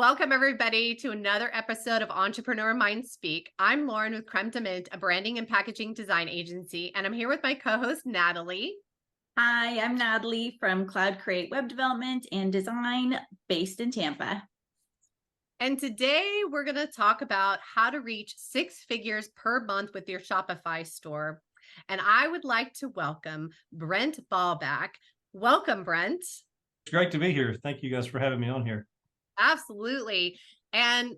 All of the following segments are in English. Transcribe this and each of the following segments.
Welcome, everybody, to another episode of Entrepreneur Mind Speak. I'm Lauren with Creme de Mint, a branding and packaging design agency, and I'm here with my co-host, Natalie. Hi, I'm Natalie from Cloud Create Web Development and Design based in Tampa. And today we're going to talk about how to reach 6 figures per month with your Shopify store. And I would like to welcome Brent Baubach. Welcome, Brent. It's great to be here. Thank you guys for having me on here. Absolutely. And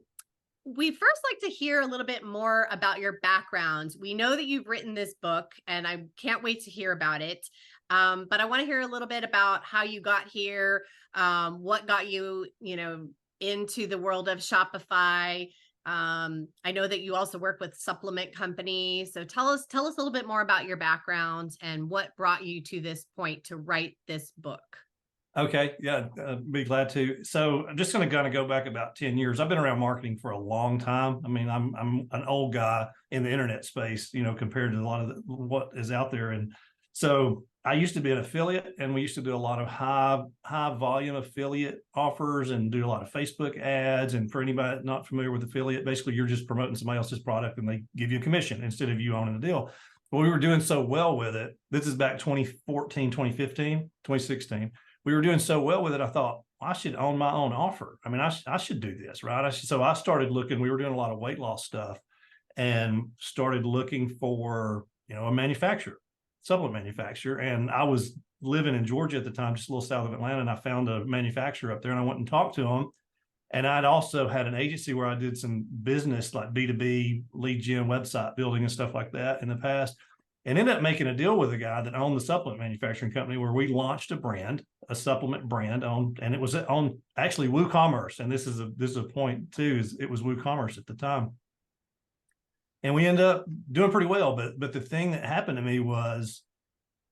we'd first like to hear a little bit more about your background. We know that you've written this book, and I can't wait to hear about it. But I want to hear a little bit about how you got here, what got you, into the world of Shopify. I know that you also work with supplement companies. So tell us a little bit more about your background and what brought you to this point to write this book. Okay, yeah, be glad to. So I'm just going to kind of go back about 10 years. I've been around marketing for a long time. I mean, I'm an old guy in the internet space, compared to a lot of what is out there. And so I used to be an affiliate, and we used to do a lot of high volume affiliate offers and do a lot of Facebook ads. And for anybody not familiar with affiliate, basically you're just promoting somebody else's product and they give you a commission instead of you owning the deal. But we were doing so well with it. This is back 2014, 2015, 2016. We were doing so well with it, I thought, I should own my own offer. I mean, I should do this, right? So I started looking. We were doing a lot of weight loss stuff and started looking for, a manufacturer, supplement manufacturer. And I was living in Georgia at the time, just a little south of Atlanta, and I found a manufacturer up there, and I went and talked to them. And I'd also had an agency where I did some business like B2B, lead gen, website building and stuff like that in the past. And ended up making a deal with a guy that owned the supplement manufacturing company, where we launched a supplement brand and it was on actually WooCommerce. And this is a point too, is it was WooCommerce at the time. And we ended up doing pretty well. But the thing that happened to me was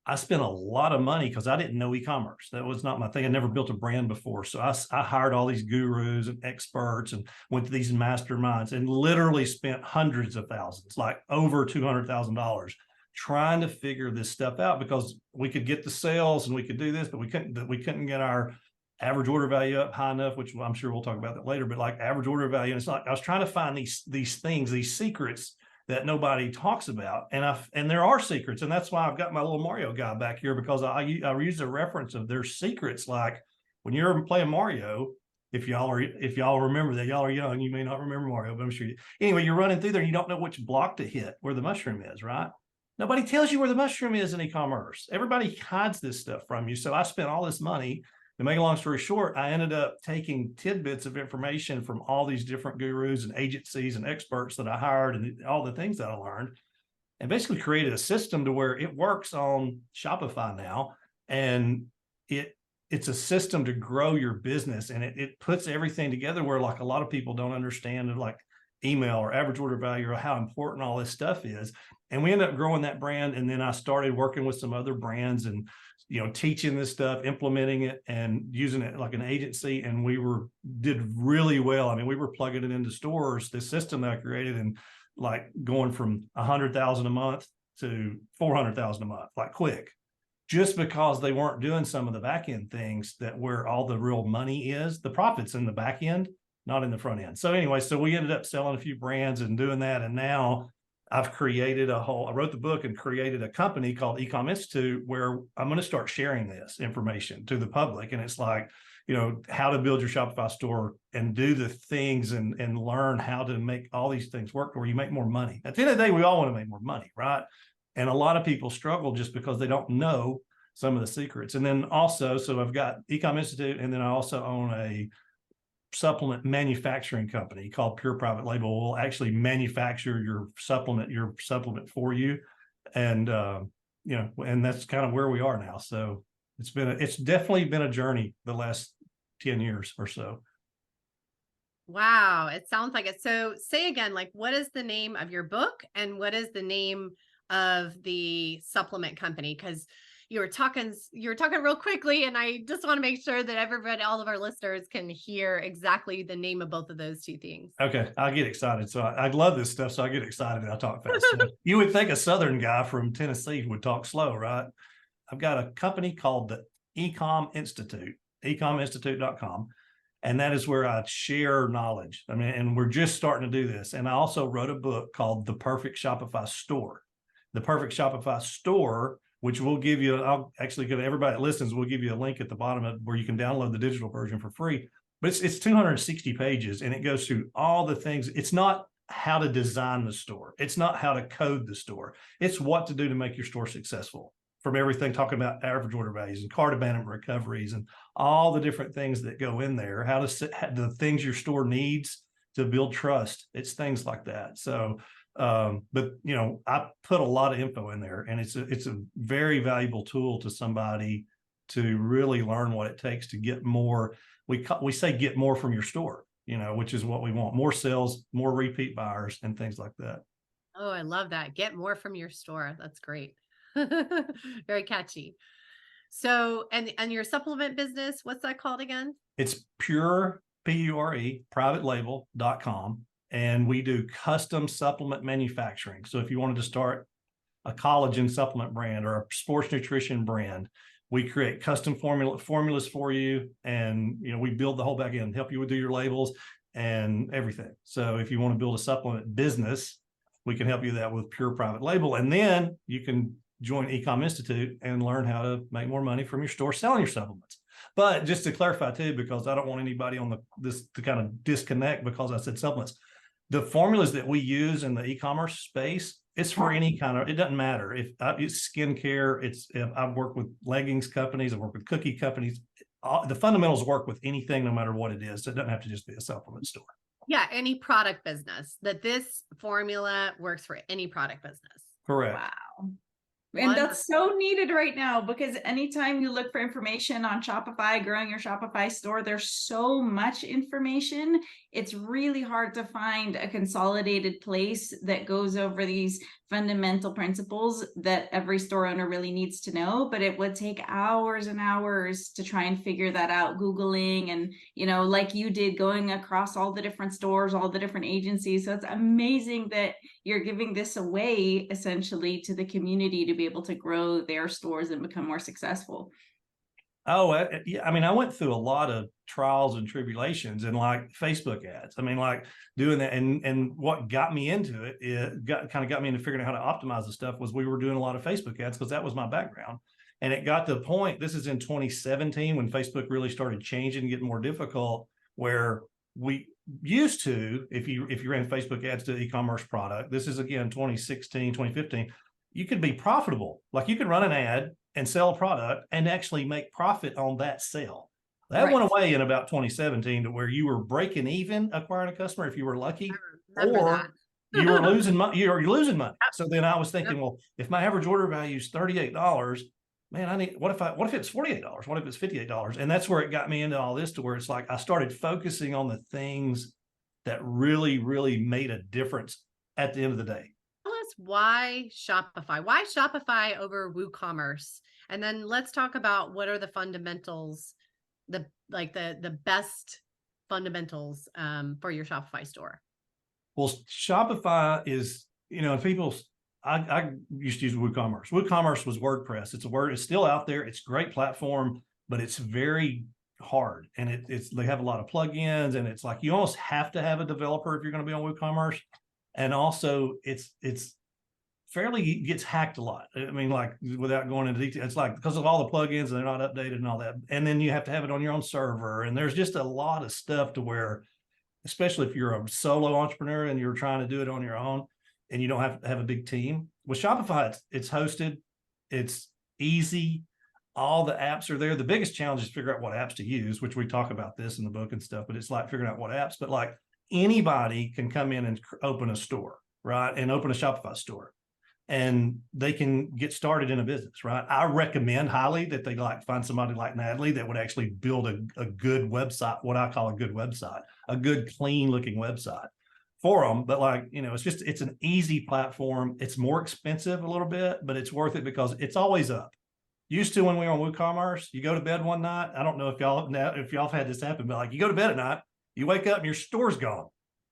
I spent a lot of money because I didn't know e-commerce. That was not my thing. I never built a brand before. So I hired all these gurus and experts and went to these masterminds and literally spent hundreds of thousands, like over $200,000. Trying to figure this stuff out, because we could get the sales and we could do this, but we couldn't get our average order value up high enough, which I'm sure we'll talk about that later. But like average order value, and it's like I was trying to find these things, these secrets that nobody talks about, and there are secrets, and that's why I've got my little Mario guy back here, because I use a reference of their secrets. Like when you're playing Mario, if y'all remember that, y'all are young, you may not remember Mario, but I'm sure anyway, you're running through there and you don't know which block to hit where the mushroom is, right? Nobody tells you where the mushroom is in e-commerce. Everybody hides this stuff from you. So I spent all this money. To make a long story short, I ended up taking tidbits of information from all these different gurus and agencies and experts that I hired and all the things that I learned, and basically created a system to where it works on Shopify now. And it's a system to grow your business, and it puts everything together where like a lot of people don't understand, like email or average order value or how important all this stuff is. And we ended up growing that brand. And then I started working with some other brands and, teaching this stuff, implementing it and using it like an agency. And did really well. I mean, we were plugging it into stores, this system that I created, and like going from 100,000 a month to 400,000 a month, like quick, just because they weren't doing some of the back end things that where all the real money is. The profit's in the back end, not in the front end. So anyway, so we ended up selling a few brands and doing that. And now I've created I wrote the book and created a company called Ecom Institute, where I'm going to start sharing this information to the public. And it's like, how to build your Shopify store and do the things and learn how to make all these things work where you make more money. At the end of the day, we all want to make more money, right? And a lot of people struggle just because they don't know some of the secrets. And then also, so I've got Ecom Institute, and then I also own a supplement manufacturing company called Pure Private Label. Will actually manufacture your supplement for you. And, and that's kind of where we are now. So it's definitely been a journey the last 10 years or so. Wow. It sounds like it. So say again, like, what is the name of your book and what is the name of the supplement company? Because you were talking real quickly, and I just want to make sure that everybody, all of our listeners, can hear exactly the name of both of those two things. Okay, I get excited. So I love this stuff. So I get excited and I talk fast. So you would think a Southern guy from Tennessee would talk slow, right? I've got a company called the Ecom Institute, ecominstitute.com. And that is where I share knowledge. I mean, and we're just starting to do this. And I also wrote a book called The Perfect Shopify Store. The Perfect Shopify Store, which we'll give you, I'll actually give everybody that listens, we'll give you a link at the bottom of where you can download the digital version for free. But it's 260 pages and it goes through all the things. It's not how to design the store. It's not how to code the store. It's what to do to make your store successful. From everything, talking about average order values and cart abandonment recoveries and all the different things that go in there, how the things your store needs to build trust. It's things like that. So, but you know, I put a lot of info in there, and it's a very valuable tool to somebody to really learn what it takes to get more. We say get more from your store, you know, which is what we want: more sales, more repeat buyers, and things like that. Oh, I love that. Get more from your store. That's great. Very catchy. So, and your supplement business, what's that called again? It's Pure, Pure, privatelabel.com. And we do custom supplement manufacturing. So if you wanted to start a collagen supplement brand or a sports nutrition brand, we create custom formulas for you. And, you know, we build the whole back end, help you do your labels and everything. So if you want to build a supplement business, we can help you that with Pure Private Label. And then you can join Ecom Institute and learn how to make more money from your store selling your supplements. But just to clarify too, because I don't want anybody on this to kind of disconnect because I said supplements. The formulas that we use in the e-commerce space, it's for any kind of, it doesn't matter if it's skincare, if I've worked with leggings companies, I've worked with cookie companies. The fundamentals work with anything, no matter what it is. So it doesn't have to just be a supplement store. Yeah, any product business. That this formula works for any product business. Correct. Wow. And that's so needed right now, because anytime you look for information on Shopify, growing your Shopify store, there's so much information. It's really hard to find a consolidated place that goes over these fundamental principles that every store owner really needs to know. But it would take hours and hours to try and figure that out, Googling and, you know, like you did, going across all the different stores, all the different agencies. So it's amazing that you're giving this away essentially to the community to be able to grow their stores and become more successful. Oh, yeah. I mean, I went through a lot of trials and tribulations and like Facebook ads. I mean, like doing that. And what got me into it, kind of got me into figuring out how to optimize the stuff was we were doing a lot of Facebook ads because that was my background. And it got to the point, this is in 2017 when Facebook really started changing and getting more difficult, where we used to, if you ran Facebook ads to e-commerce product, this is again, 2016, 2015, you could be profitable. Like you could run an ad and sell a product and actually make profit on that sale. That went away in about 2017 to where you were breaking even acquiring a customer if you were lucky, or you were losing money. You're losing money. So then I was thinking, well, if my average order value is $38, man, what if it's $48? What if it's $58? And that's where it got me into all this, to where it's like I started focusing on the things that really, really made a difference at the end of the day. Tell us why Shopify? Why Shopify over WooCommerce? And then let's talk about what are the fundamentals, the best fundamentals for your Shopify store. Well, Shopify is, you know, I used to use WooCommerce. WooCommerce was WordPress. It's still out there. It's a great platform, but it's very hard. And they have a lot of plugins, and it's like, you almost have to have a developer if you're going to be on WooCommerce. And also it's fairly gets hacked a lot. I mean, like without going into detail, it's like because of all the plugins and they're not updated and all that. And then you have to have it on your own server. And there's just a lot of stuff to where, especially if you're a solo entrepreneur and you're trying to do it on your own and you don't have to have a big team. With Shopify, it's hosted, it's easy. All the apps are there. The biggest challenge is figure out what apps to use, which we talk about this in the book and stuff, but it's like figuring out what apps. But like anybody can come in and open a store, right? And open a Shopify store. And they can get started in a business, right? I recommend highly that they find somebody like Natalie that would actually build a good website, what I call a good website, a good, clean looking website for them. But it's an easy platform. It's more expensive a little bit, but it's worth it because it's always up. Used to, when we were on WooCommerce, you go to bed one night. I don't know if y'all have had this happen, but like you go to bed at night, you wake up and your store's gone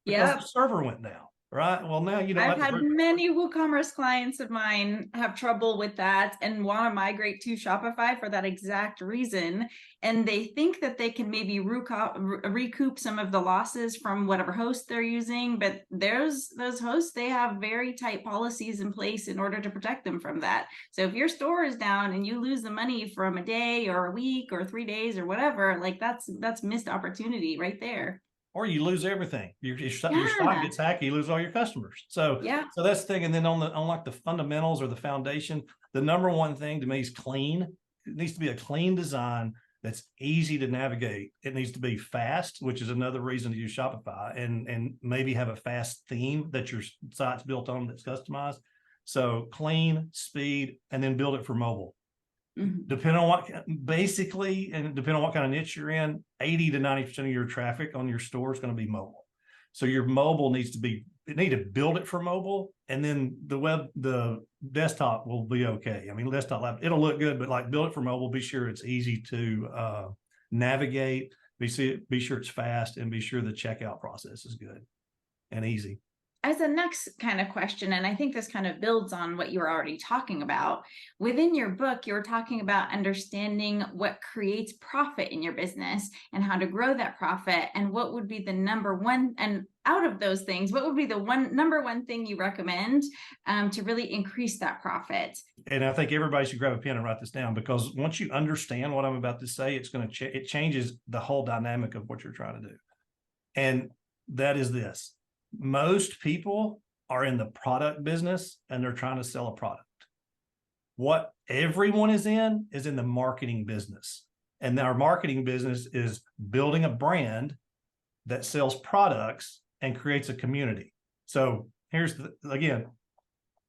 because the server went down. right? Well, now you don't I've have had to. many WooCommerce clients of mine have trouble with that and want to migrate to Shopify for that exact reason. And they think that they can maybe recoup some of the losses from whatever host they're using. But those hosts, they have very tight policies in place in order to protect them from that. So if your store is down and you lose the money from a day or a week or 3 days or whatever, like that's missed opportunity right there. Or you lose everything. Your site Yeah. gets hacked, you lose all your customers. So Yeah. so that's the thing. And then on like the fundamentals or the foundation, the number one thing to me is clean. It needs to be a clean design that's easy to navigate. It needs to be fast, which is another reason to use Shopify, and maybe have a fast theme that your site's built on that's customized. So clean, speed, and then build it for mobile. Depending on what, basically, and depending on what kind of niche you're in, 80 to 90% of your traffic on your store is going to be mobile. So your mobile needs to be, you need to build it for mobile, and then the desktop will be okay. I mean, desktop lab, it'll look good, but like build it for mobile, be sure it's easy to navigate, be sure it's fast, and be sure the checkout process is good and easy. As a next kind of question, and I think this kind of builds on what you were already talking about, within your book, you were talking about understanding what creates profit in your business and how to grow that profit, and what would be the number one, and out of those things, what would be the number one thing you recommend to really increase that profit? And I think everybody should grab a pen and write this down, because once you understand what I'm about to say, it's going to it changes the whole dynamic of what you're trying to do. And that is this. Most people are in the product business and they're trying to sell a product. What everyone is in the marketing business. And our marketing business is building a brand that sells products and creates a community. So here's again,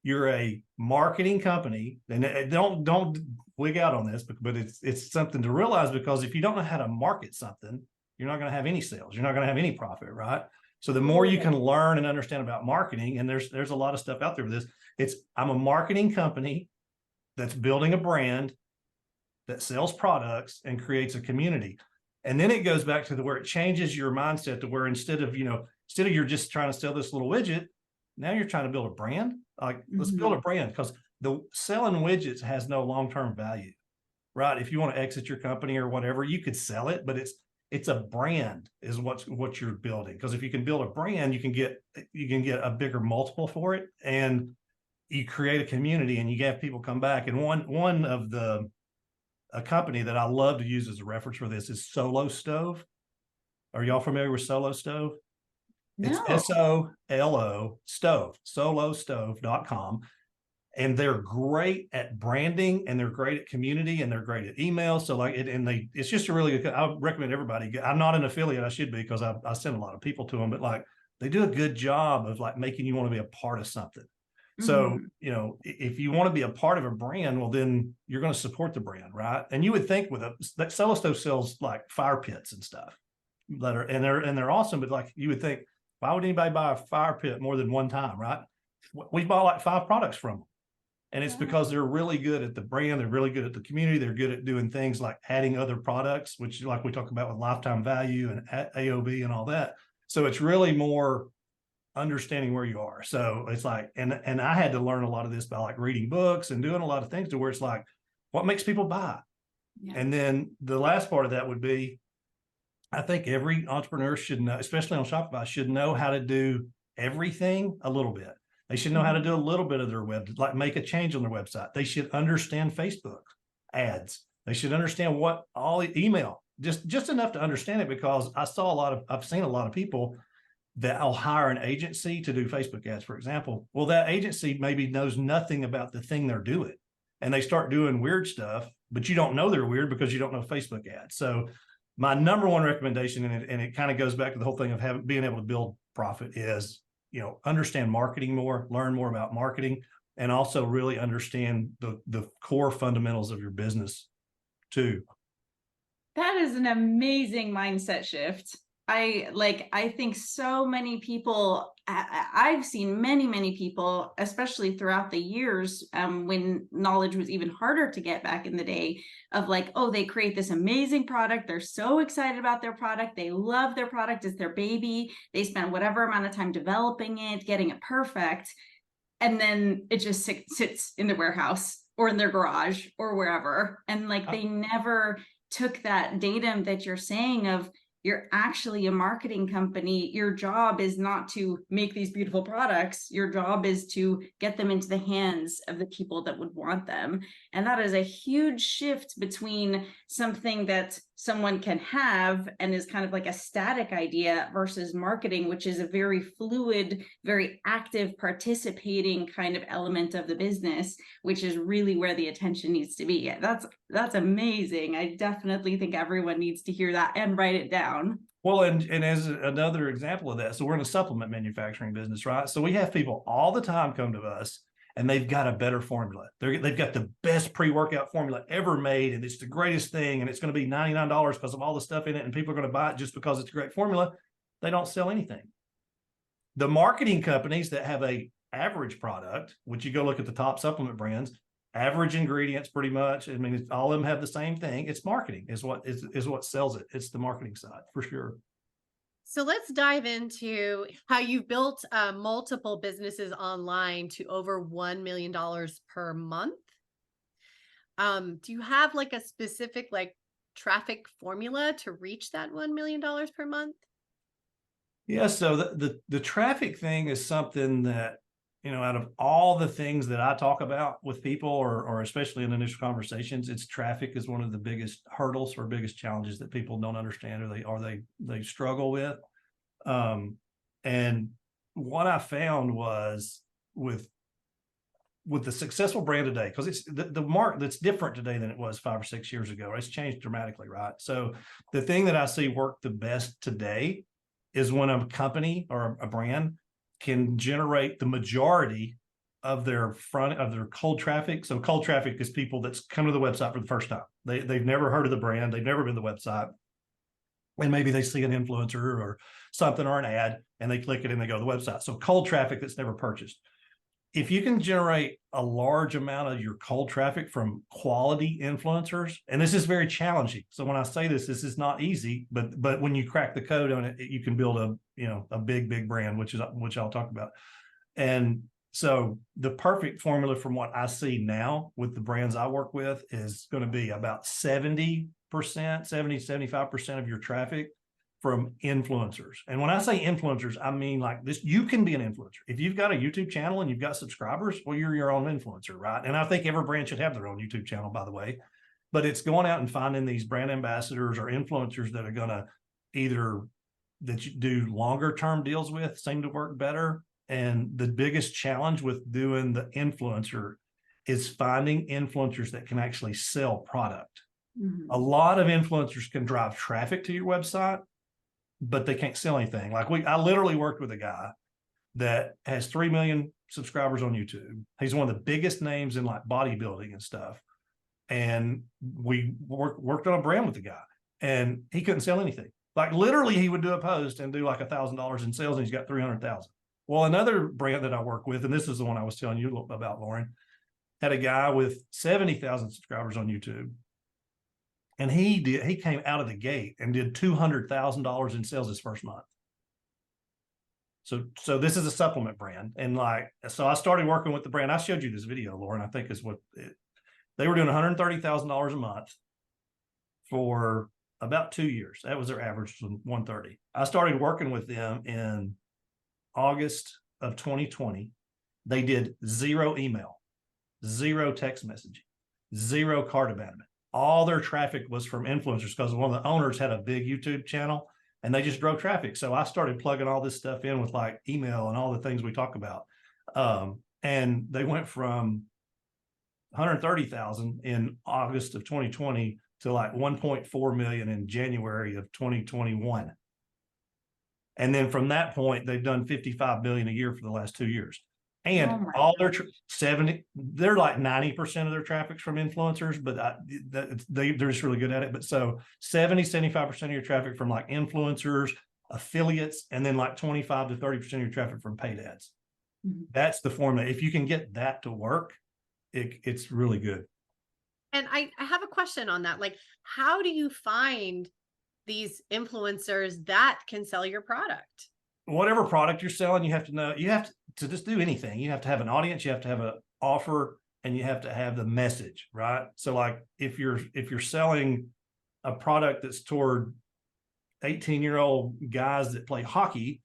you're a marketing company, and don't wig out on this, but it's something to realize, because if you don't know how to market something, you're not going to have any sales. You're not going to have any profit, right? So the more you can learn and understand about marketing, and there's a lot of stuff out there with this. I'm a marketing company that's building a brand that sells products and creates a community. And then it goes back to where it changes your mindset to where instead of you're just trying to sell this little widget, now you're trying to build a brand. Like, let's build a brand, because the selling widgets has no long-term value, right? If you want to exit your company or whatever, you could sell it, but it's a brand is what you're building. Because if you can build a brand, you can get a bigger multiple for it, and you create a community, and you have people come back. And one of a company that I love to use as a reference for this is Solo Stove. Are y'all familiar with Solo Stove? No. It's SOLO Stove, solostove.com. And they're great at branding, and they're great at community, and they're great at email. So it's just a really good, I recommend everybody. I'm not an affiliate. I should be, because I send a lot of people to them, but like, they do a good job of like making you want to be a part of something. So, if you want to be a part of a brand, well, then you're going to support the brand, right? And you would think that Solo Stove sells like fire pits and stuff they're awesome. But like, you would think, why would anybody buy a fire pit more than one time, right? We bought like 5 products from them. And it's because they're really good at the brand. They're really good at the community. They're good at doing things like adding other products, which like we talk about with lifetime value and AOV and all that. So it's really more understanding where you are. So it's like, and I had to learn a lot of this by like reading books and doing a lot of things to where it's like, what makes people buy? Yeah. And then the last part of that would be, I think every entrepreneur should know, especially on Shopify, should know how to do everything a little bit. They should know how to do a little bit of their web, like make a change on their website. They should understand Facebook ads. They should understand what all email, just enough to understand it, because I've seen a lot of people that I'll hire an agency to do Facebook ads, for example. Well, that agency maybe knows nothing about the thing they're doing, and they start doing weird stuff, but you don't know they're weird because you don't know Facebook ads. So my number one recommendation, and it kind of goes back to the whole thing of being able to build profit, is, understand marketing more, learn more about marketing, and also really understand the core fundamentals of your business too. That is an amazing mindset shift. I think so many people I've seen many people, especially throughout the years, when knowledge was even harder to get back in the day, of like, oh, they create this amazing product. They're so excited about their product. They love their product. It's their baby. They spend whatever amount of time developing it, getting it perfect. And then it just sits in the warehouse or in their garage or wherever. And like, they never took that datum that you're saying of, you're actually a marketing company. Your job is not to make these beautiful products. Your job is to get them into the hands of the people that would want them. And that is a huge shift between something that someone can have and is kind of like a static idea versus marketing, which is a very fluid, very active, participating kind of element of the business, which is really where the attention needs to be. That's amazing. I definitely think everyone needs to hear that and write it down. Well, and as another example of that, so we're in a supplement manufacturing business, right? So we have people all the time come to us and they've got a better formula. They've got the best pre-workout formula ever made, and it's the greatest thing, and it's going to be $99 because of all the stuff in it, and people are going to buy it just because it's a great formula. They don't sell anything. The marketing companies that have a average product, which you go look at the top supplement brands, average ingredients pretty much. I mean, all of them have the same thing. It's marketing is what sells it. It's the marketing side for sure. So let's dive into how you've built multiple businesses online to over $1 million per month. Do you have like a specific like traffic formula to reach that $1 million per month? Yeah. So the traffic thing is something that, out of all the things that I talk about with people, or especially in initial conversations, it's traffic is one of the biggest hurdles or biggest challenges that people don't understand or they struggle with. And what I found was with the successful brand today, because it's the market that's different today than it was 5 or 6 years ago. It's changed dramatically, right? So the thing that I see work the best today is when a company or a brand can generate the majority of their cold traffic. So cold traffic is people that's come to the website for the first time. They've never heard of the brand. They've never been to the website. And maybe they see an influencer or something or an ad and they click it and they go to the website. So cold traffic that's never purchased. If you can generate a large amount of your cold traffic from quality influencers, and this is very challenging. So when I say this is not easy, but when you crack the code on it, you can build a big brand, which I'll talk about. And so the perfect formula from what I see now with the brands I work with is going to be about 75% of your traffic from influencers. And when I say influencers, I mean like this, you can be an influencer. If you've got a YouTube channel and you've got subscribers, well, you're your own influencer, right? And I think every brand should have their own YouTube channel, by the way. But it's going out and finding these brand ambassadors or influencers that are going to that you do longer term deals with, seem to work better. And the biggest challenge with doing the influencer is finding influencers that can actually sell product. Mm-hmm. A lot of influencers can drive traffic to your website, but they can't sell anything. Like I literally worked with a guy that has 3 million subscribers on YouTube. He's one of the biggest names in like bodybuilding and stuff. And we worked on a brand with the guy and he couldn't sell anything. Like literally he would do a post and do like $1,000 in sales and he's got 300,000. Well, another brand that I work with, and this is the one I was telling you about, Lauren, had a guy with 70,000 subscribers on YouTube. And he came out of the gate and did $200,000 in sales his first month. So this is a supplement brand. And so I started working with the brand. I showed you this video, Lauren, I think is they were doing $130,000 a month for about 2 years. That was their average, 130. I started working with them in August of 2020. They did 0 email, 0 text messaging, 0 cart abandonment. All their traffic was from influencers because one of the owners had a big YouTube channel and they just drove traffic. So I started plugging all this stuff in with like email and all the things we talk about. And they went from 130,000 in August of 2020 to like 1.4 million in January of 2021. And then from that point, they've done 55 million a year for the last 2 years. And all their 70, they're like 90% of their traffic's from influencers, but they're just really good at it. But so 75% of your traffic from like influencers, affiliates, and then like 25 to 30% of your traffic from paid ads. Mm-hmm. That's the formula. If you can get that to work, it's really good. And I have a question on that. Like, how do you find these influencers that can sell your product? Whatever product you're selling, you have to know, you have to just do anything. You have to have an audience, you have to have an offer, and you have to have the message, right? So like if you're selling a product that's toward 18-year-old guys that play hockey,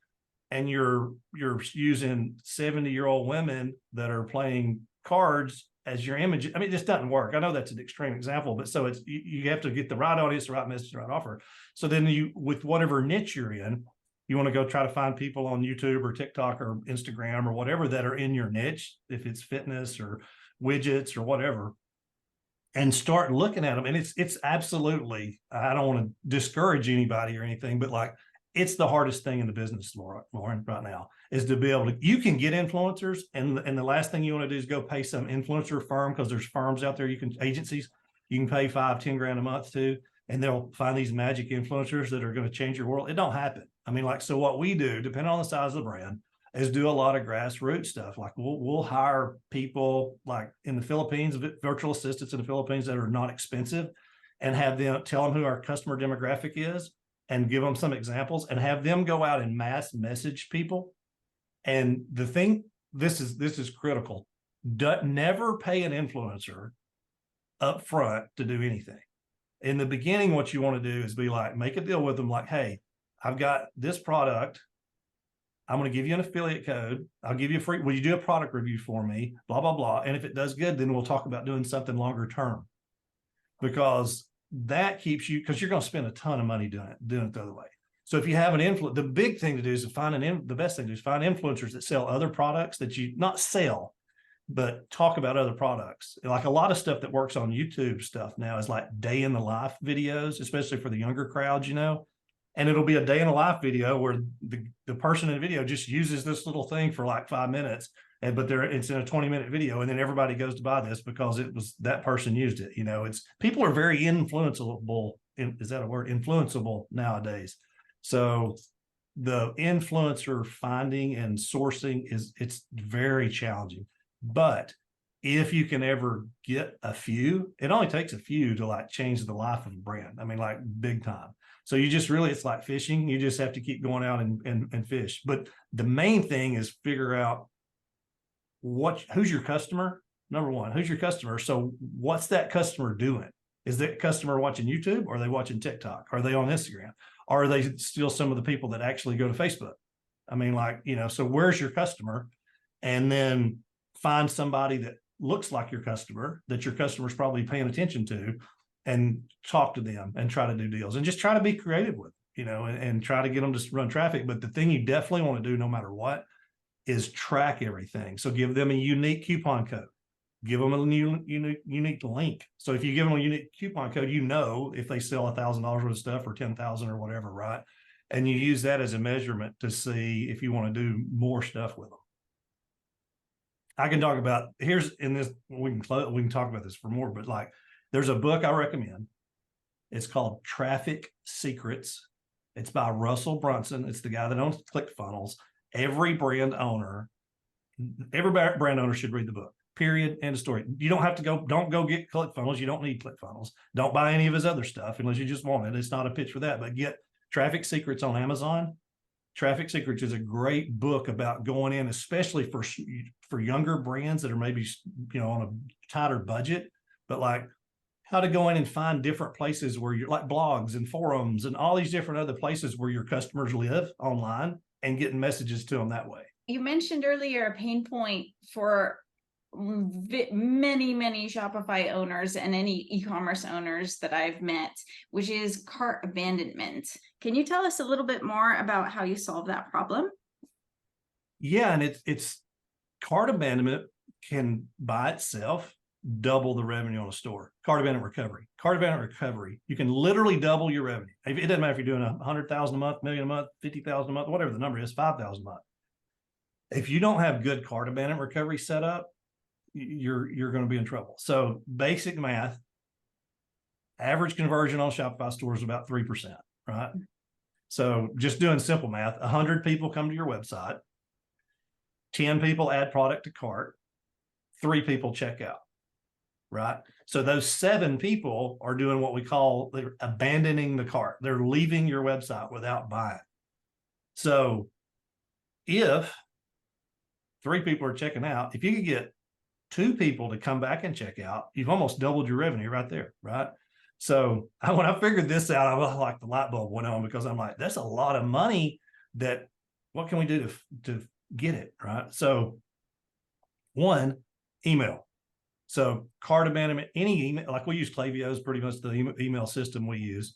and you're using 70-year-old women that are playing cards as your image, I mean, it just doesn't work. I know that's an extreme example, but so it's, you have to get the right audience, the right message, the right offer. So then you, with whatever niche you're in, you want to go try to find people on YouTube or TikTok or Instagram or whatever that are in your niche, if it's fitness or widgets or whatever, and start looking at them. And it's absolutely, I don't want to discourage anybody or anything, but like, it's the hardest thing in the business, Lauren, right now, is to be able to, you can get influencers, and the last thing you want to do is go pay some influencer firm, because there's firms out there, agencies, you can pay $5-10 a month to, and they'll find these magic influencers that are going to change your world. It don't happen. I mean, like, so what we do, depending on the size of the brand, is do a lot of grassroots stuff. Like we'll hire people like in the Philippines, virtual assistants in the Philippines that are not expensive, and have them tell them who our customer demographic is, and give them some examples, and have them go out and mass message people. And the thing, this is critical. Never pay an influencer up front to do anything. In the beginning, what you want to do is be like, make a deal with them like, hey, I've got this product. I'm going to give you an affiliate code. I'll give you a free, will you do a product review for me? Blah, blah, blah. And if it does good, then we'll talk about doing something longer term, because that keeps you, because you're going to spend a ton of money doing it the other way. So if you have an influence, the big thing to do is to find the best thing to do is find influencers that sell other products that you not sell, but talk about other products. Like a lot of stuff that works on YouTube stuff now is like day in the life videos, especially for the younger crowds, you know, and it'll be a day in the life video where the person in the video just uses this little thing for like 5 minutes, but it's in a 20-minute video, and then everybody goes to buy this because it was that person used it. You know, it's, people are very influenceable. Is that a word? Influenceable nowadays. So the influencer finding and sourcing it's very challenging. But if you can ever get a few, it only takes a few to like change the life of a brand. I mean, like big time. So you just really, it's like fishing. You just have to keep going out and fish. But the main thing is figure out who's your customer. Number one, who's your customer? So what's that customer doing? Is that customer watching YouTube? Or are they watching TikTok? Are they on Instagram? Or are they still some of the people that actually go to Facebook? I mean, like, you know, so where's your customer? And then find somebody that looks like your customer, that your customer's probably paying attention to, and talk to them and try to do deals, and just try to be creative with, you know, and try to get them to run traffic. But the thing you definitely want to do no matter what is track everything. So give them a unique coupon code. Give them a unique link. So if you give them a unique coupon code, you know, if they sell $1,000 worth of stuff or 10,000 or whatever, right? And you use that as a measurement to see if you want to do more stuff with them. I can talk about, we can talk about this for more, but like, there's a book I recommend. It's called Traffic Secrets. It's by Russell Brunson. It's the guy that owns ClickFunnels. Every brand owner should read the book. Period. End of story. You don't have to don't go get ClickFunnels. You don't need ClickFunnels. Don't buy any of his other stuff unless you just want it. It's not a pitch for that, but get Traffic Secrets on Amazon. Traffic Secrets is a great book about going in, especially for younger brands that are maybe, you know, on a tighter budget, but like how to go in and find different places where you're like blogs and forums and all these different other places where your customers live online, and getting messages to them that way. You mentioned earlier a pain point for many Shopify owners and any e-commerce owners that I've met, which is cart abandonment. Can you tell us a little bit more about how you solve that problem? Yeah, and it's cart abandonment can by itself double the revenue on a store. Cart abandonment recovery, you can literally double your revenue. It doesn't matter if you're doing 100,000 a month, million a month, 50,000 a month, whatever the number is, 5,000 a month. If you don't have good cart abandonment recovery set up, you're going to be in trouble. So basic math, average conversion on Shopify stores is about 3%, right? So just doing simple math, 100 people come to your website, 10 people add product to cart, 3 people check out, right? So those 7 people are doing what we call, they're abandoning the cart. They're leaving your website without buying. So if 3 people are checking out, if you could get 2 people to come back and check out, you've almost doubled your revenue right there, right? So when I figured this out, I was like, the light bulb went on, because I'm like, that's a lot of money. That what can we do to get it, right? So one, email. So cart abandonment, any email, like we use Klaviyo is pretty much the email system we use.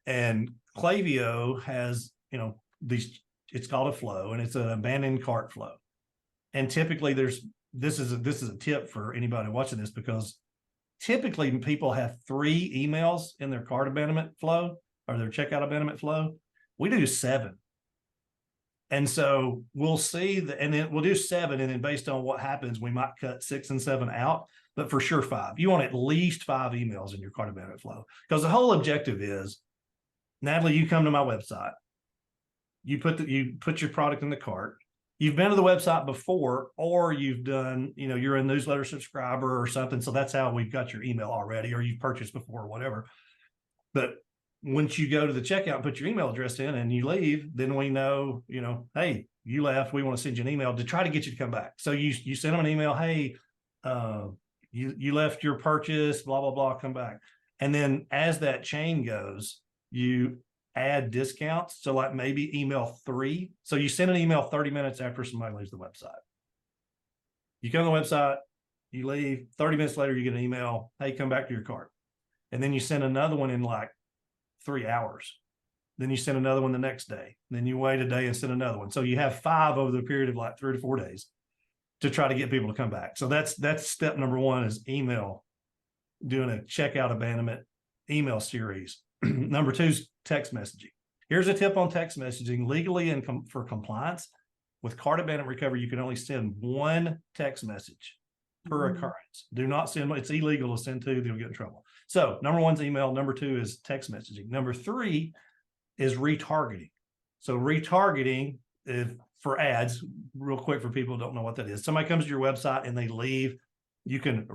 And Klaviyo has, these, it's called a flow, and it's an abandoned cart flow. And typically this is a tip for anybody watching this, because typically people have 3 emails in their cart abandonment flow or their checkout abandonment flow. We do 7. And so we'll see and then we'll do 7. And then based on what happens, we might cut 6 and 7 out, but for sure 5. You want at least 5 emails in your cart abandonment flow, because the whole objective is, Natalie, you come to my website, you put your product in the cart. You've been to the website before, or you've done, you're a newsletter subscriber or something. So that's how we've got your email already, or you've purchased before or whatever. But once you go to the checkout and put your email address in and you leave, then we know, hey, you left. We want to send you an email to try to get you to come back. So you send them an email, hey, you left your purchase, blah, blah, blah, come back. And then as that chain goes, you add discounts. So like maybe email 3. So you send an email 30 minutes after somebody leaves the website. You come to the website, you leave, 30 minutes later, you get an email, hey, come back to your cart. And then you send another one in like 3 hours. Then you send another one the next day. Then you wait a day and send another one. So you have 5 over the period of like 3 to 4 days to try to get people to come back. So that's step number 1 is email, doing a checkout abandonment email series. Number 2 is text messaging. Here's a tip on text messaging. Legally and for compliance, with cart abandonment recovery, you can only send 1 text message per occurrence. Do not send, it's illegal to send 2, you'll get in trouble. So number 1 is email. Number 2 is text messaging. Number 3 is retargeting. So retargeting for ads, real quick for people who don't know what that is. Somebody comes to your website and they leave, you can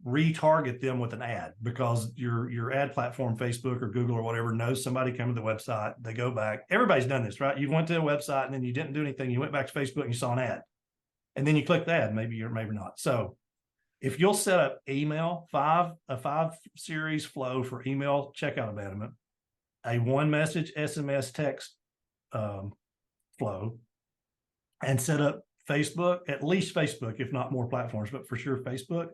retarget them with an ad, because your ad platform, Facebook or Google or whatever, knows somebody coming to the website. They go back. Everybody's done this, right? You went to a website and then you didn't do anything. You went back to Facebook and you saw an ad, and then you clicked the ad. Maybe you're, maybe not. So if you'll set up email, a 5 series flow for email checkout abandonment, a 1 message SMS text flow, and set up Facebook, at least Facebook, if not more platforms, but for sure Facebook,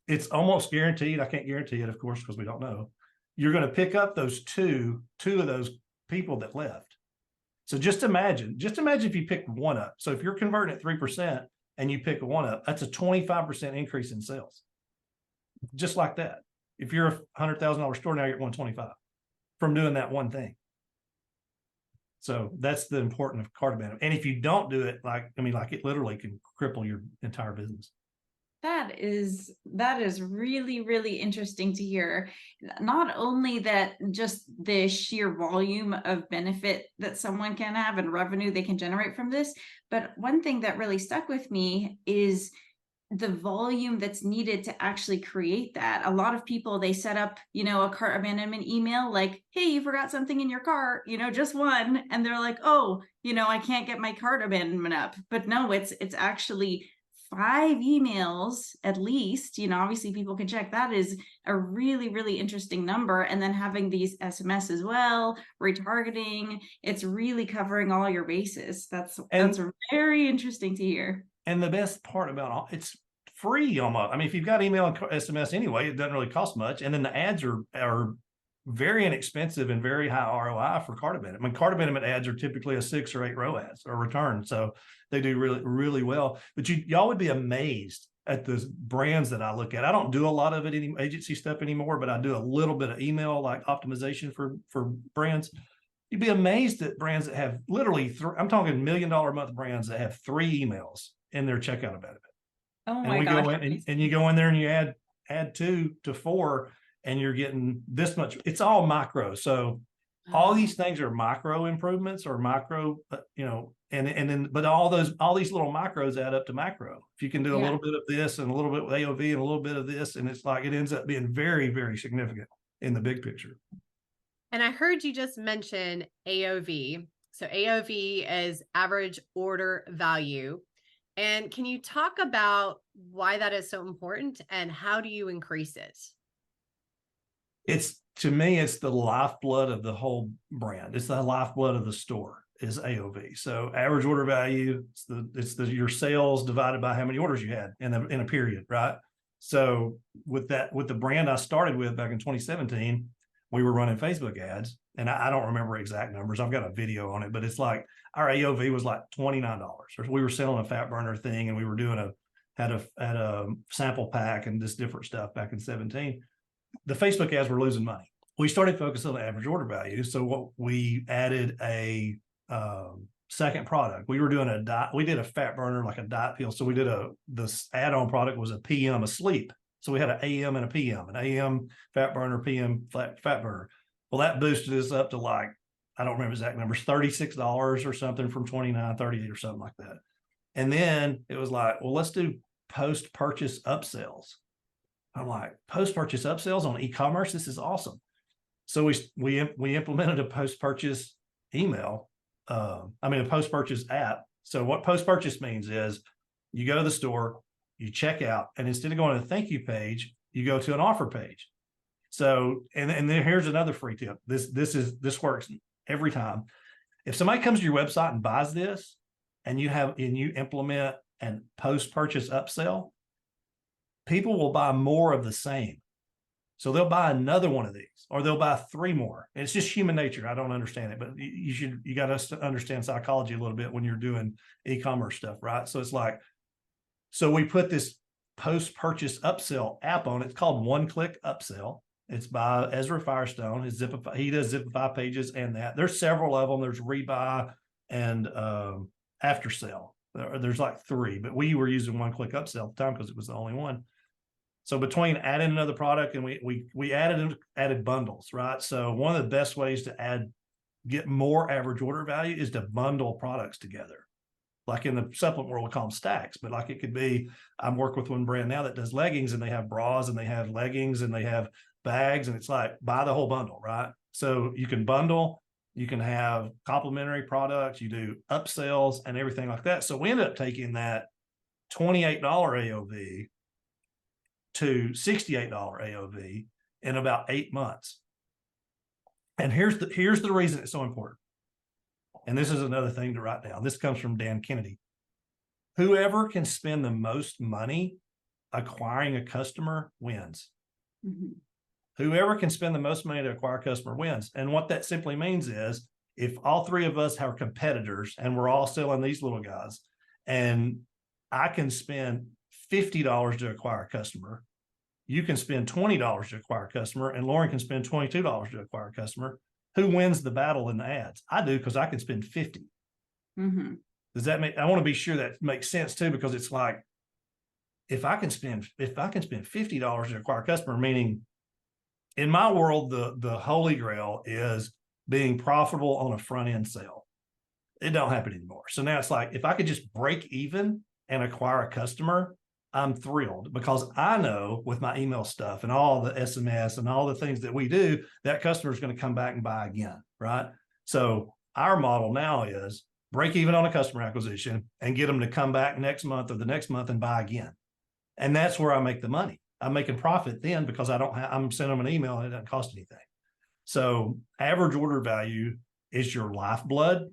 it's almost guaranteed. I can't guarantee it, of course, because we don't know. You're going to pick up those two of those people that left. So just imagine if you picked 1 up. So if you're converting at 3% and you pick 1 up, that's a 25% increase in sales. Just like that. If you're a $100,000 store, now you're at 125 from doing that one thing. So that's the importance of cart abandonment. And if you don't do it, like it literally can cripple your entire business. That is really, really interesting to hear. Not only that, just the sheer volume of benefit that someone can have and revenue they can generate from this, but one thing that really stuck with me is the volume that's needed to actually create that. A lot of people, they set up, a cart abandonment email like, hey, you forgot something in your cart, just 1. And they're like, oh, I can't get my cart abandonment up. But no, it's actually 5 emails at least. Obviously people can check. That is a really, really interesting number. And then having these SMS as well, retargeting, it's really covering all your bases. That's very interesting to hear. And the best part about it's free almost. I mean, if you've got email and SMS anyway, it doesn't really cost much. And then the ads are very inexpensive and very high ROI for cart abandonment. I mean, cart abandonment ads are typically a 6 or 8 ROAS or return. So they do really, really well. But y'all would be amazed at the brands that I look at. I don't do a lot of it, any agency stuff anymore, but I do a little bit of email like optimization for brands. You'd be amazed at brands that have literally I'm talking $1 million a month brands that have 3 emails in their checkout abandonment. Oh my gosh. Go in and you go in there and you add 2 to 4, and you're getting this much. It's all micro. So All these things are micro improvements or micro, and then, but all these little macros add up to macro. If you can do a little bit of this and a little bit with AOV and a little bit of this, and it's like, it ends up being very, very significant in the big picture. And I heard you just mention AOV. So AOV is average order value. And can you talk about why that is so important and how do you increase it? To me, it's the lifeblood of the whole brand. It's the lifeblood of the store is AOV. So average order value, it's your sales divided by how many orders you had in a period, right? So with the brand I started with back in 2017, we were running Facebook ads, and I don't remember exact numbers. I've got a video on it, but it's like our AOV was like $29. Or we were selling a fat burner thing, and we were doing had a sample pack and this different stuff back in 17. The Facebook ads were losing money. We started focusing on the average order value. So what we added a second product. We were doing we did a fat burner, like a diet pill. So we did this add-on product was a PM asleep. So we had an AM and a PM, an AM fat burner, PM fat burner. Well, that boosted us up to like, I don't remember exact numbers, $36 or something from 29, 38 or something like that. And then it was like, well, let's do post-purchase upsells. I'm like, post-purchase upsells on e-commerce? This is awesome. So we implemented a post-purchase email. A post-purchase app. So what post-purchase means is you go to the store, you check out, and instead of going to the thank you page, you go to an offer page. So, and then here's another free tip. This works every time. If somebody comes to your website and buys this, and you implement an post-purchase upsell, people will buy more of the same. So they'll buy another one of these, or they'll buy 3 more. And it's just human nature. I don't understand it, but you got to understand psychology a little bit when you're doing e-commerce stuff, right? So it's like, so we put this post-purchase upsell app on. It's called One Click Upsell. It's by Ezra Firestone. He does Zipify pages and that. There's several of them. There's Rebuy and After Sale. There's like 3, but we were using One Click Upsell at the time because it was the only one. So between adding another product and we added bundles, right? So one of the best ways to get more average order value is to bundle products together. Like in the supplement world, we call them stacks, but like it could be, I'm working with one brand now that does leggings, and they have bras and they have leggings and they have bags, and it's like buy the whole bundle, right? So you can bundle, you can have complimentary products, you do upsells and everything like that. So we ended up taking that $28 AOV to $68 AOV in about 8 months. And here's the reason it's so important. And this is another thing to write down. This comes from Dan Kennedy. Whoever can spend the most money acquiring a customer wins. Mm-hmm. Whoever can spend the most money to acquire a customer wins. And what that simply means is if all 3 of us are competitors and we're all selling these little guys, and I can spend $50 to acquire a customer, you can spend $20 to acquire a customer, and Lauren can spend $22 to acquire a customer. Who wins the battle in the ads? I do, because I can spend 50. Mm-hmm. Does that make? I want to be sure that makes sense too, because it's like if I can spend $50 to acquire a customer, meaning in my world, the holy grail is being profitable on a front end sale. It don't happen anymore. So now it's like if I could just break even and acquire a customer, I'm thrilled, because I know with my email stuff and all the SMS and all the things that we do, that customer is going to come back and buy again, right? So our model now is break even on a customer acquisition and get them to come back next month or the next month and buy again. And that's where I make the money. I'm making profit then because I'm sending them an email and it doesn't cost anything. So average order value is your lifeblood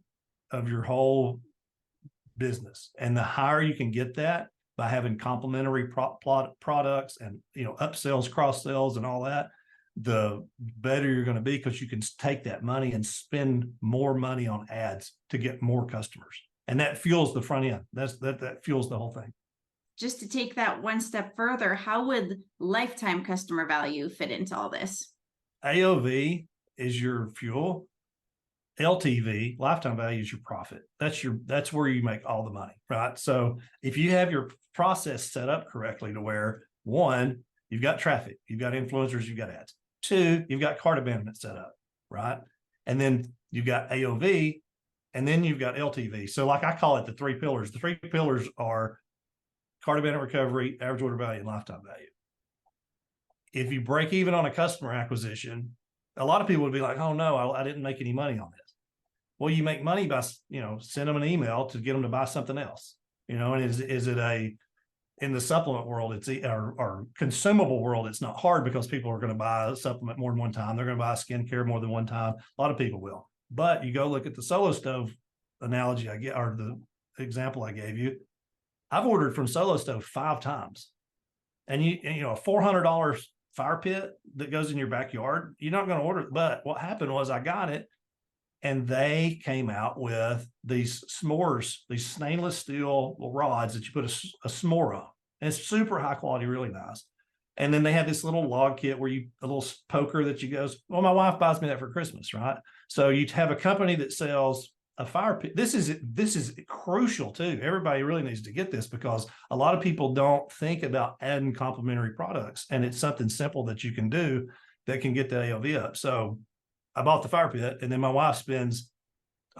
of your whole business. And the higher you can get that, by having complementary products and upsells, cross sells, and all that, the better you're going to be, because you can take that money and spend more money on ads to get more customers, and that fuels the front end. That fuels the whole thing. Just to take that one step further, how would lifetime customer value fit into all this? AOV is your fuel. LTV, lifetime value, is your profit. That's where you make all the money, right? So if you have your process set up correctly to where, 1, you've got traffic, you've got influencers, you've got ads. 2, you've got cart abandonment set up, right? And then you've got AOV, and then you've got LTV. So like I call it the 3 pillars. The 3 pillars are cart abandonment recovery, average order value, and lifetime value. If you break even on a customer acquisition, a lot of people would be like, oh no, I didn't make any money on this. Well, you make money by, send them an email to get them to buy something else, and is it in the supplement world, or consumable world, it's not hard because people are going to buy a supplement more than one time. They're going to buy skincare more than one time. A lot of people will. But you go look at the Solo Stove analogy or the example I gave you. I've ordered from Solo Stove 5 times. And a $400 fire pit that goes in your backyard, you're not going to order it. But what happened was I got it, and they came out with these s'mores, these stainless steel rods that you put a s'more on. And it's super high quality, really nice. And then they have this little log kit where a little poker that you goes, well, my wife buys me that for Christmas, right? So you have a company that sells a fire pit. This is crucial too. Everybody really needs to get this, because a lot of people don't think about adding complementary products, and it's something simple that you can do that can get the AOV up. So I bought the fire pit, and then my wife spends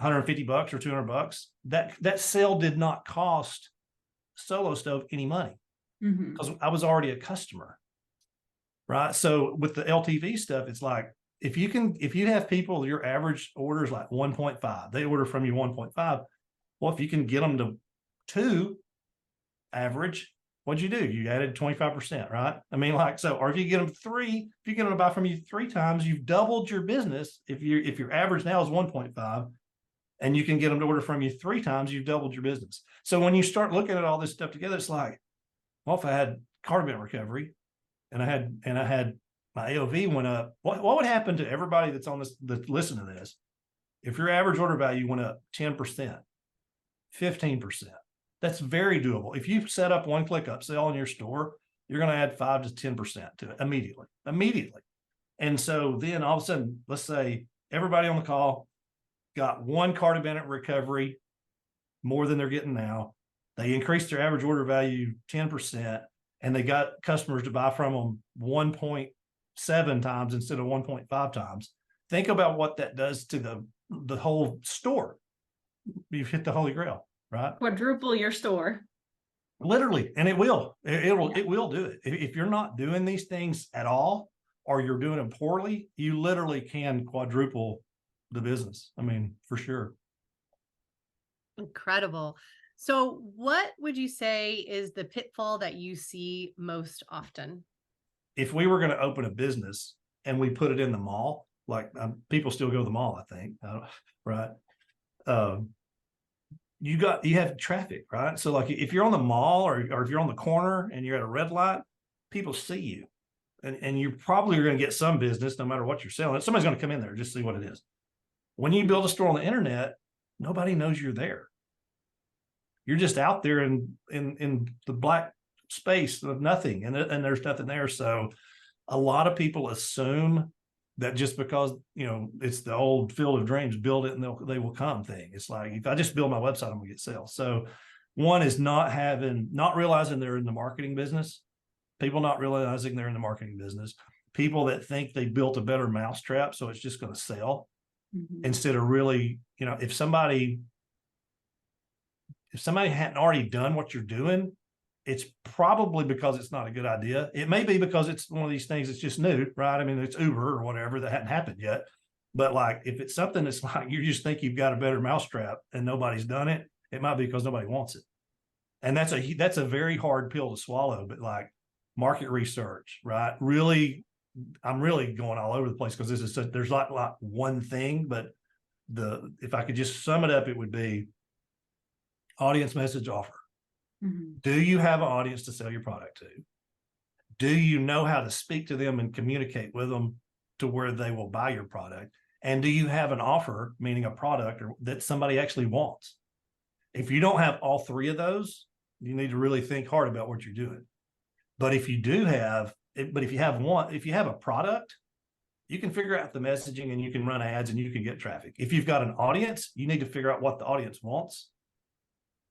$150 or $200. That sale did not cost Solo Stove any money, because I was already a customer. Right. So with the LTV stuff, it's like, if you have people, your average order is like 1.5, they order from you 1.5. Well, if you can get them to 2 average, what'd you do? You added 25%, right? I mean, or if you get them 3, if you get them to buy from you 3 times, you've doubled your business. If your average now is 1.5 and you can get them to order from you 3 times, you've doubled your business. So when you start looking at all this stuff together, it's like, well, if I had cart abandonment recovery, and I had my AOV went up, what would happen to everybody that's on this, that listen to this, if your average order value went up 10%, 15%? That's very doable. If you set up one click upsell in your store, you're going to add 5 to 10% to it immediately. And so then all of a sudden, let's say everybody on the call got 1 cart abandonment recovery more than they're getting now. They increased their average order value 10%. And they got customers to buy from them 1.7 times instead of 1.5 times. Think about what that does to the whole store. You've hit the holy grail, right? Quadruple your store. Literally. And it will do it. If you're not doing these things at all, or you're doing them poorly, you literally can quadruple the business. I mean, for sure. Incredible. So what would you say is the pitfall that you see most often? If we were going to open a business and we put it in the mall, like people still go to the mall, I think, right? You have traffic, right? So like if you're on the mall or if you're on the corner and you're at a red light, people see you, and you probably are going to get some business no matter what you're selling. Somebody's going to come in there, just see what it is. When you build a store on the internet, nobody knows you're there. You're just out there in the black space of nothing, and there's nothing there. So a lot of people assume that just because, it's the old field of dreams, build it and they will come thing. It's like, if I just build my website, I'm gonna get sales. So one is not realizing they're in the marketing business. People not realizing they're in the marketing business. People that think they built a better mousetrap, so it's just going to sell, instead of really, if somebody hadn't already done what you're doing, it's probably because it's not a good idea. It may be because it's one of these things that's just new, right? I mean, it's Uber or whatever that hadn't happened yet. But like, if it's something that's like, you just think you've got a better mousetrap and nobody's done it, it might be because nobody wants it. And that's a very hard pill to swallow. But like, market research, right? Really, I'm really going all over the place, because there's not like one thing, but if I could just sum it up, it would be audience, message, offer. Do you have an audience to sell your product to? Do you know how to speak to them and communicate with them to where they will buy your product? And do you have an offer, meaning a product that somebody actually wants? If you don't have all 3 of those, you need to really think hard about what you're doing. But if you have a product, you can figure out the messaging and you can run ads and you can get traffic. If you've got an audience, you need to figure out what the audience wants.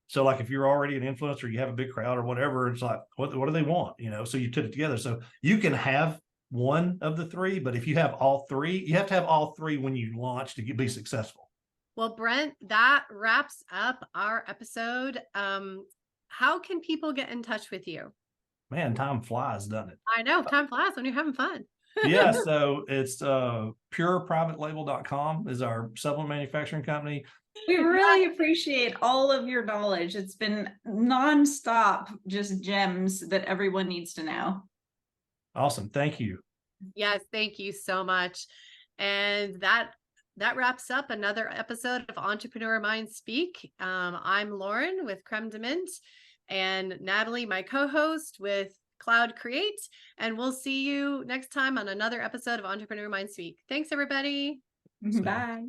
So like, if you're already an influencer, you have a big crowd or whatever, it's like, what do they want? So you put it together. So you can have one of the three, but if you have all three, you have to have all three when you launch to be successful. Well, Brent, that wraps up our episode. How can people get in touch with you? Man, time flies, doesn't it? I know, time flies when you're having fun. Yeah, so it's pureprivatelabel.com is our supplement manufacturing company. We really appreciate all of your knowledge. It's been nonstop, just gems that everyone needs to know. Awesome. Thank you. Yes, thank you so much. And that wraps up another episode of Entrepreneur Mind Speak. I'm Lauren with Creme de Mint, and Natalie, my co-host with Cloud Create. And we'll see you next time on another episode of Entrepreneur Mind Speak. Thanks, everybody. Bye.